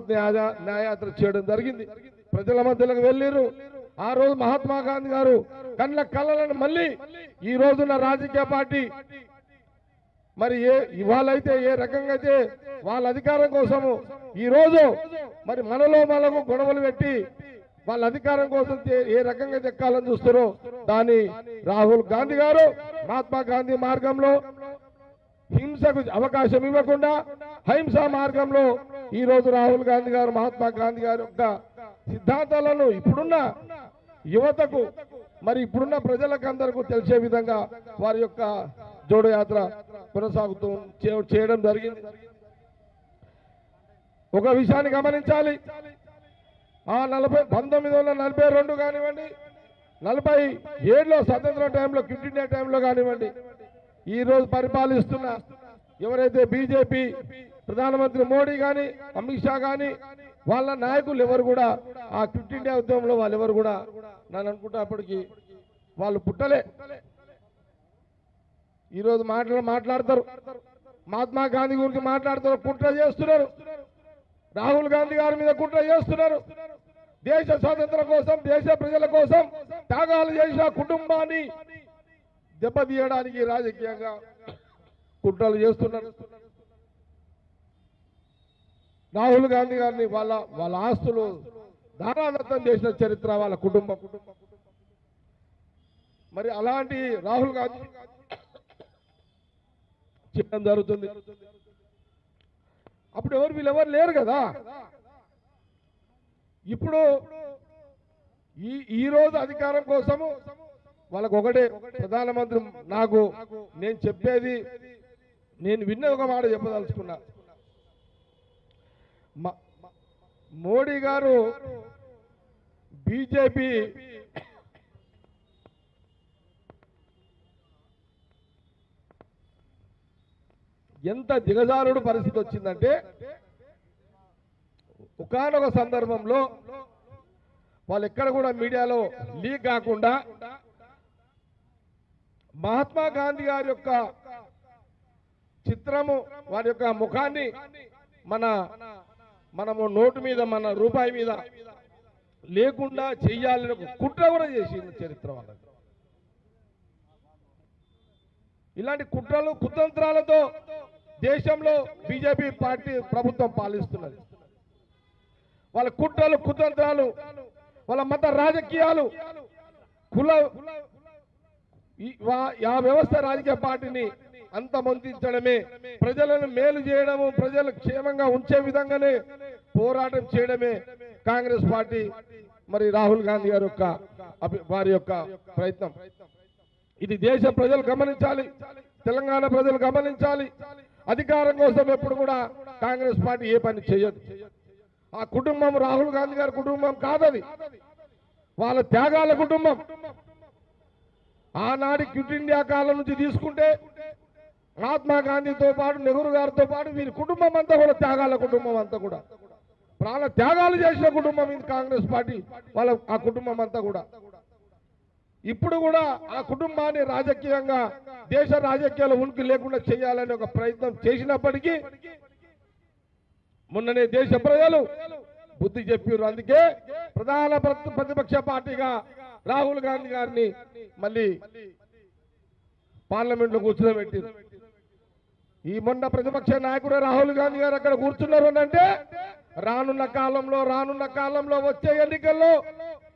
న్యాయయాత్ర చేయడం జరిగింది. ప్రజల మధ్యలోకి వెళ్ళిరు. ఆ రోజు మహాత్మా గాంధీ గారు కళ్ళలను మళ్ళీ ఈ రోజున రాజకీయ పార్టీ మరి ఇవాళైతే ఏ రకంగా అయితే వాళ్ళ అధికారం కోసము ఈ రోజు మరి మనకు గొడవలు పెట్టి వాళ్ళ అధికారం కోసం ఏ రకంగా దక్కాలని చూస్తారో దాన్ని రాహుల్ గాంధీ గారు మహాత్మా గాంధీ మార్గంలో హింసకు అవకాశం ఇవ్వకుండా అహింసా మార్గంలో ఈ రోజు రాహుల్ గాంధీ గారు మహాత్మా గాంధీ గారి యొక్క సిద్ధాంతాలను ఇప్పుడున్న యువతకు మరి ఇప్పుడున్న ప్రజలకు అందరికీ తెలిసే విధంగా వారి యొక్క జోడో యాత్ర కొనసాగుతూ చేయడం జరిగింది. ఒక విషయాన్ని గమనించాలి. ఆ 1942 కానివ్వండి, 47లో స్వతంత్ర టైంలో, క్విట్ ఇండియా టైంలో కానివ్వండి, ఈ రోజు పరిపాలిస్తున్న ఎవరైతే బీజేపీ ప్రధానమంత్రి మోడీ కానీ అమిత్ షా కానీ వాళ్ళ నాయకులు ఎవరు కూడా ఆ క్విట్ ఇండియా ఉద్యమంలో వాళ్ళు ఎవరు కూడా నన్ను అనుకుంటప్పటికీ వాళ్ళు పుట్టలే. ఈరోజు మాట్లాడతారు, మహాత్మా గాంధీ గురించి మాట్లాడతారు, కుట్ర చేస్తున్నారు, రాహుల్ గాంధీ గారి మీద కుట్ర చేస్తున్నారు. దేశ స్వాతంత్రం కోసం, దేశ ప్రజల కోసం త్యాగాలు చేసిన కుటుంబాన్ని దెబ్బతీయడానికి రాజకీయంగా కుట్రలు చేస్తున్నారు. రాహుల్ గాంధీ గారిని వాళ్ళ ఆస్తులు దారాదత్తం చేసిన చరిత్ర వాళ్ళ కుటుంబం. మరి అలాంటి రాహుల్ గాంధీ చేయడం జరుగుతుంది. అప్పుడు వీళ్ళెవరు లేరు కదా. ఇప్పుడు ఈ రోజు అధికారం కోసము వాళ్ళకు ఒకటే ప్రధానమంత్రి, నేను చెప్పేది నేను విన్న ఒక మాట చెప్పదలుచుకున్నా. మోడీ గారు బీజేపీ ఎంత దిగజారుడు పరిస్థితి వచ్చిందంటే, ఒకానొక సందర్భంలో వాళ్ళు ఎక్కడ కూడా మీడియాలో లీక్ కాకుండా మహాత్మా గాంధీ గారి యొక్క చిత్రము, వారి యొక్క ముఖాన్ని మనము నోటు మీద, మన రూపాయి మీద లేకుండా చెయ్యాలని ఒక కుట్ర కూడా చేసింది చరిత్ర వాళ్ళకి. ఇలాంటి కుట్రలు కుతంత్రాలతో దేశంలో బీజేపీ పార్టీ ప్రభుత్వం పాలిస్తున్నది. వాళ్ళ కుట్రలు కుతంత్రాలు, వాళ్ళ మత రాజకీయాలు, ఆ వ్యవస్థ రాజకీయ పార్టీని అంతమొందించడమే, ప్రజలను మేలు చేయడము, ప్రజలు క్షేమంగా ఉంచే విధంగానే పోరాటం చేయడమే కాంగ్రెస్ పార్టీ మరి రాహుల్ గాంధీ గారి యొక్క వారి యొక్క ప్రయత్నం. ఇది దేశ ప్రజలు గమనించాలి, తెలంగాణ ప్రజలు గమనించాలి. అధికారం కోసం ఎప్పుడు కూడా కాంగ్రెస్ పార్టీ ఏ పని చేయదు. ఆ కుటుంబం రాహుల్ గాంధీ గారి కుటుంబం కాదది, వాళ్ళ త్యాగాల కుటుంబం. ఆనాటి క్విట్ ఇండియా కాలం నుంచి తీసుకుంటే మహాత్మా గాంధీతో పాటు, నెహ్రూ గారితో పాటు వీరి కుటుంబం అంతా కూడా త్యాగాల కుటుంబం అంతా కూడా, ప్రాణ త్యాగాలు చేసిన కుటుంబం ఇది కాంగ్రెస్ పార్టీ వాళ్ళ. ఆ కుటుంబం అంతా కూడా ఇప్పుడు కూడా ఆ కుటుంబాన్ని రాజకీయంగా దేశ రాజకీయాల ఉనికి లేకుండా చేయాలని ఒక ప్రయత్నం చేసినప్పటికీ మొన్ననే దేశ ప్రజలు బుద్ధి చెప్పారు. అందుకే ప్రధాన ప్రతిపక్ష పార్టీగా రాహుల్ గాంధీ గారిని మళ్ళీ పార్లమెంట్ లో కూర్చోబెట్టారు. ఈ మొన్న ప్రతిపక్ష నాయకుడు రాహుల్ గాంధీ గారు అక్కడ కూర్చున్నారు అంటే రానున్న కాలంలో వచ్చే ఎన్నికల్లో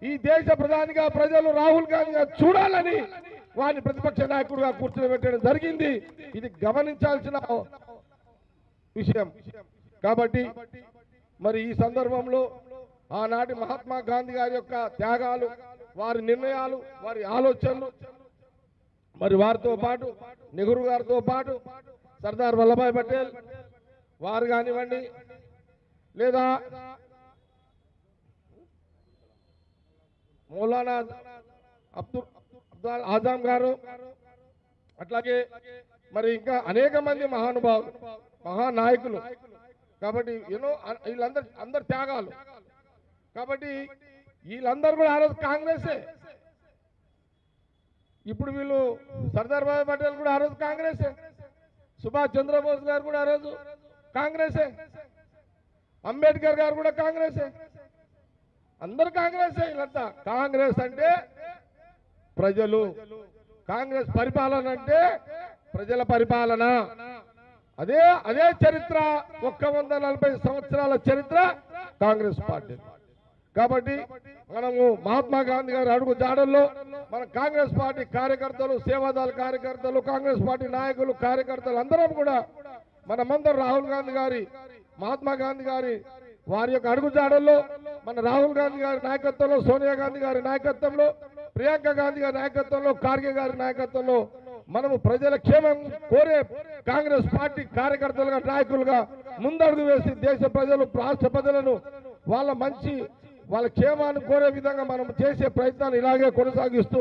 ఈ దేశ ప్రధానిగా ప్రజలు రాహుల్ గాంధీ గారు చూడాలని వారిని ప్రతిపక్ష నాయకుడుగా కూర్చోబెట్టడం జరిగింది. ఇది గమనించాల్సిన విషయం. కాబట్టి మరి ఈ సందర్భంలో ఆనాటి మహాత్మా గాంధీ గారి యొక్క త్యాగాలు, వారి నిర్ణయాలు, వారి ఆలోచనలు, మరి వారితో పాటు నెహ్రూ గారితో పాటు సర్దార్ వల్లభాయ్ పటేల్ వారు కానివ్వండి, లేదా మౌలానా అబ్దుల్ ఆజం గారు, అట్లాగే మరి ఇంకా అనేక మంది మహానుభావులు, మహానాయకులు. కాబట్టి వీళ్ళందరూ త్యాగాలు. కాబట్టి వీళ్ళందరూ కూడా ఆ రోజు కాంగ్రెసే. ఇప్పుడు వీళ్ళు సర్దార్ వల్లభాయ్ పటేల్ కూడా ఆ రోజు కాంగ్రెసే, సుభాష్ చంద్రబోస్ గారు కూడా ఆ రోజు కాంగ్రెసే. అంబేద్కర్ గారు కూడా కాంగ్రెసే, అందరు కాంగ్రెసే. వీళ్ళంతా కాంగ్రెస్ అంటే ప్రజలు, కాంగ్రెస్ పరిపాలన అంటే ప్రజల పరిపాలన. అదే అదే చరిత్ర, 140 సంవత్సరాల చరిత్ర కాంగ్రెస్ పార్టీ. కాబట్టి మనము మహాత్మా గాంధీ గారి అడుగు జాడల్లో మన కాంగ్రెస్ పార్టీ కార్యకర్తలు, సేవాదళ కార్యకర్తలు, కాంగ్రెస్ పార్టీ నాయకులు, కార్యకర్తలు అందరం కూడా మనమందరం రాహుల్ గాంధీ గారి, మహాత్మా గాంధీ గారి వారి యొక్క అడుగు జాడల్లో మన రాహుల్ గాంధీ గారి నాయకత్వంలో, సోనియా గాంధీ గారి నాయకత్వంలో, ప్రియాంక గాంధీ గారి నాయకత్వంలో, ఖార్గే గారి నాయకత్వంలో మనము ప్రజల క్షేమం కోరే కాంగ్రెస్ పార్టీ కార్యకర్తలుగా, నాయకులుగా ముందడుగు వేసి దేశ ప్రజలు, రాష్ట్ర ప్రజలను వాళ్ళ క్షేమాన్ని కోరే విధంగా మనం చేసే ప్రయత్నాలు ఇలాగే కొనసాగిస్తూ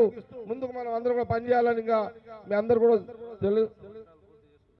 ముందుకు మనం అందరూ కూడా పనిచేయాలని మీ అందరూ కూడా